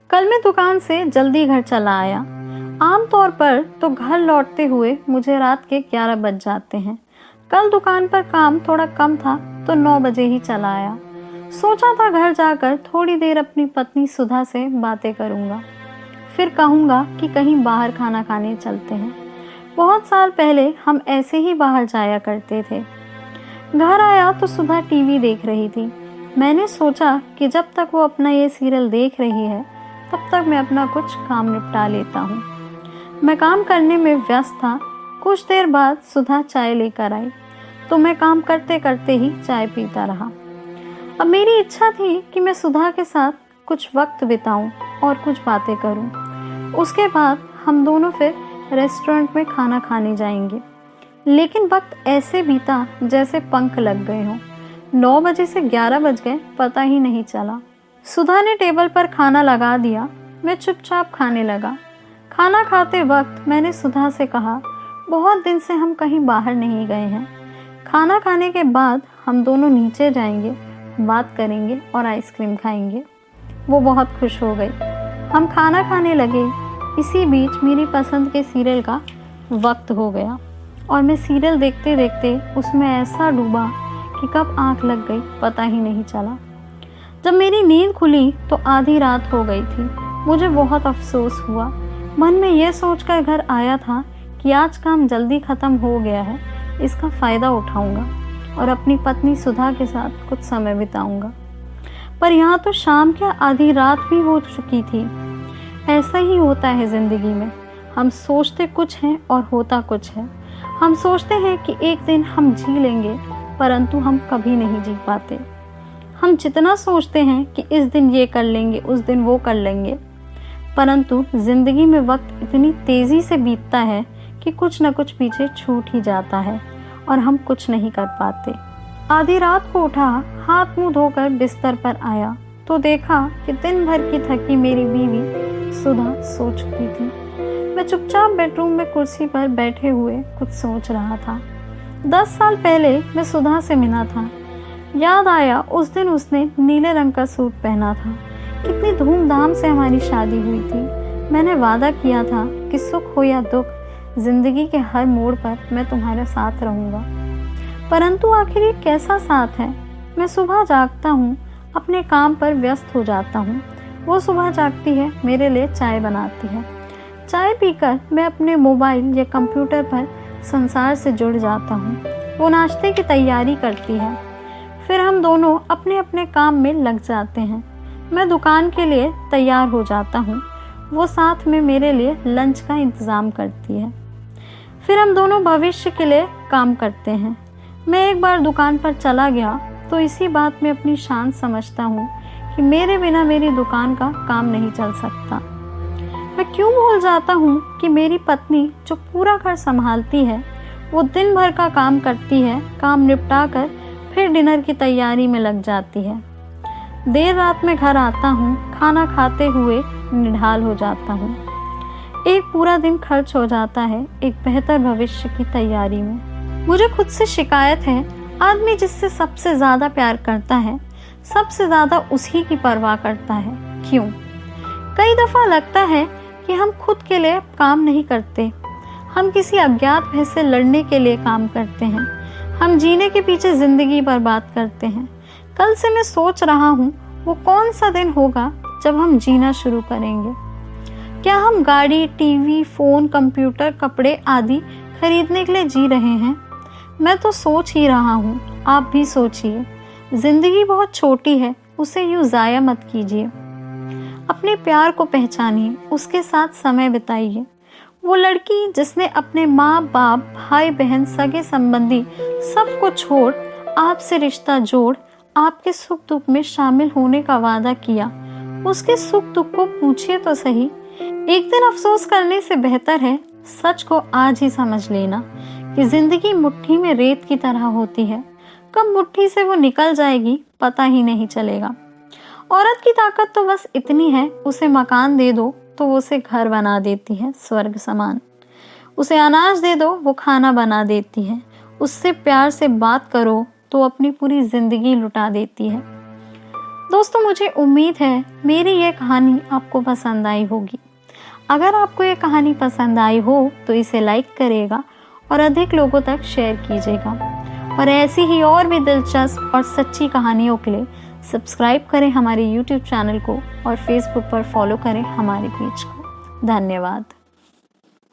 कल मैं दुकान से जल्दी घर चला आया। आमतौर पर तो घर लौटते हुए मुझे रात के 11 बज जाते हैं। कल दुकान पर काम थोड़ा कम था तो 9 बजे ही चला आया। सोचा था घर जाकर थोड़ी देर अपनी पत्नी सुधा से बातें करूंगा, फिर कहूंगा कि कहीं बाहर खाना खाने चलते हैं। बहुत साल पहले हम ऐसे ही बाहर जाया करते थे। घर आया तो सुधा टीवी देख रही थी। मैंने सोचा कि जब तक वो अपना ये सीरियल देख रही है तब तक मैं अपना कुछ काम निपटा लेता हूँ। मैं काम करने में व्यस्त था। कुछ देर बाद सुधा चाय लेकर आई तो मैं काम करते करते ही चाय पीता रहा। अब मेरी इच्छा थी कि मैं सुधा के साथ कुछ वक्त बिताऊं और कुछ बातें करूं। उसके बाद हम दोनों फिर रेस्टोरेंट में खाना खाने जाएंगे। लेकिन वक्त ऐसे बीता जैसे पंख लग गए हों। 9 बजे से 11 बज गए, पता ही नहीं चला। सुधा ने टेबल पर खाना लगा दिया। मैं चुपचाप खाने लगा। खाना खाते वक्त मैंने सुधा से कहा, बहुत दिन से हम कहीं बाहर नहीं गए हैं। खाना खाने के बाद हम दोनों नीचे जाएंगे, बात करेंगे और आइसक्रीम खाएंगे। वो बहुत खुश हो गई। हम खाना खाने लगे। इसी बीच मेरी पसंद के सीरियल का वक्त हो गया और मैं सीरियल देखते देखते उसमें ऐसा डूबा कि कब आंख लग गई पता ही नहीं चला। जब मेरी नींद खुली तो आधी रात हो गई थी। मुझे बहुत अफसोस हुआ। मन में यह सोचकर घर आया था कि आज काम जल्दी ख़त्म हो गया है, इसका फ़ायदा उठाऊंगा और अपनी पत्नी सुधा के साथ कुछ समय बिताऊंगा। पर यहाँ तो शाम की आधी रात भी हो चुकी थी। ऐसा ही होता है ज़िंदगी में। हम सोचते कुछ हैं और होता कुछ है। हम सोचते हैं कि एक दिन हम जी लेंगे, परंतु हम कभी नहीं जी पाते। हम जितना सोचते हैं कि इस दिन ये कर लेंगे, उस दिन वो कर लेंगे, परंतु ज़िंदगी में वक्त इतनी तेज़ी से बीतता है कि कुछ न कुछ पीछे छूट ही जाता है और हम कुछ नहीं कर पाते। आधी रात को उठा, हाथ मुंह धोकर बिस्तर पर आया तो देखा कि दिन भर की थकी मेरी बीवी सुधा सो चुकी थी। मैं चुपचाप बेडरूम में कुर्सी पर बैठे हुए कुछ सोच रहा था। 10 साल पहले मैं सुधा से मिला था। याद आया उस दिन उसने नीले रंग का सूट पहना था। कितनी धूमधाम से हमारी शादी हुई थी। मैंने वादा किया था कि सुख हो या दुख, जिंदगी के हर मोड़ पर मैं तुम्हारे साथ रहूंगा। परंतु आखिर ये कैसा साथ है? मैं सुबह जागता हूँ, अपने काम पर व्यस्त हो जाता हूँ। वो सुबह जागती है, मेरे लिए चाय बनाती है। चाय पीकर मैं अपने मोबाइल या कंप्यूटर पर संसार से जुड़ जाता हूँ। वो नाश्ते की तैयारी करती है, फिर हम दोनों अपने अपने काम में लग जाते हैं। मैं दुकान के लिए तैयार हो जाता हूँ, वो साथ में मेरे लिए लंच का इंतज़ाम करती है। फिर हम दोनों भविष्य के लिए काम करते हैं। मैं एक बार दुकान पर चला गया तो इसी बात में अपनी शान समझता हूँ कि मेरे बिना मेरी दुकान का काम नहीं चल सकता। मैं क्यों भूल जाता हूँ कि मेरी पत्नी जो पूरा घर संभालती है, वो दिन भर का काम करती है। काम निपटा कर फिर डिनर की तैयारी में लग जाती है। देर रात में घर आता हूँ, खाना खाते हुए निढाल हो जाता हूँ। एक पूरा दिन खर्च हो जाता है एक बेहतर भविष्य की तैयारी में। मुझे खुद से शिकायत है। आदमी जिससे सबसे ज़्यादा प्यार करता है, सबसे ज़्यादा उसी की परवाह करता है। क्यों? कई दफ़ा लगता है कि हम खुद के लिए काम नहीं करते। हम किसी अज्ञात भय से लड़ने के लिए काम करते हैं। हम जीने के पीछे ज़िंदगी बर्बाद करते हैं। कल से मैं सोच रहा हूँ वो कौन सा दिन होगा जब हम जीना शुरू करेंगे। क्या हम गाड़ी, टीवी, फ़ोन, कंप्यूटर, कपड़े आदि खरीदने के लिए जी रहे हैं? मैं तो सोच ही रहा हूँ, आप भी सोचिए। ज़िंदगी बहुत छोटी है, उसे यूँ ज़ाया मत कीजिए। अपने प्यार को पहचानिए, उसके साथ समय बिताइए। वो लड़की जिसने अपने माँ बाप, भाई बहन, सगे संबंधी सबको छोड़ आपसे रिश्ता जोड़ आपके सुख दुख में शामिल होने का वादा किया, उसके सुख दुख को पूछिए तो सही। एक दिन अफसोस करने से बेहतर है सच को आज ही समझ लेना कि जिंदगी मुट्ठी में रेत की तरह होती है। कब मुट्ठी से वो निकल जाएगी पता ही नहीं चलेगा। औरत की ताकत तो बस इतनी है, उसे मकान दे दो तो वो उसे घर बना देती है स्वर्ग समान। उसे अनाज दे दो वो खाना बना देती है। उससे प्यार से बात करो तो अपनी पूरी जिंदगी लुटा देती है। दोस्तों, मुझे उम्मीद है मेरी ये कहानी आपको पसंद आई होगी। अगर आपको ये कहानी पसंद आई हो तो इसे लाइक करिएगा और अधिक लोगों तक शेयर कीजिएगा। और ऐसी ही और भी दिलचस्प और सच्ची कहानियों के लिए सब्सक्राइब करें हमारे YouTube चैनल को और Facebook पर फॉलो करें हमारे पेज को। धन्यवाद।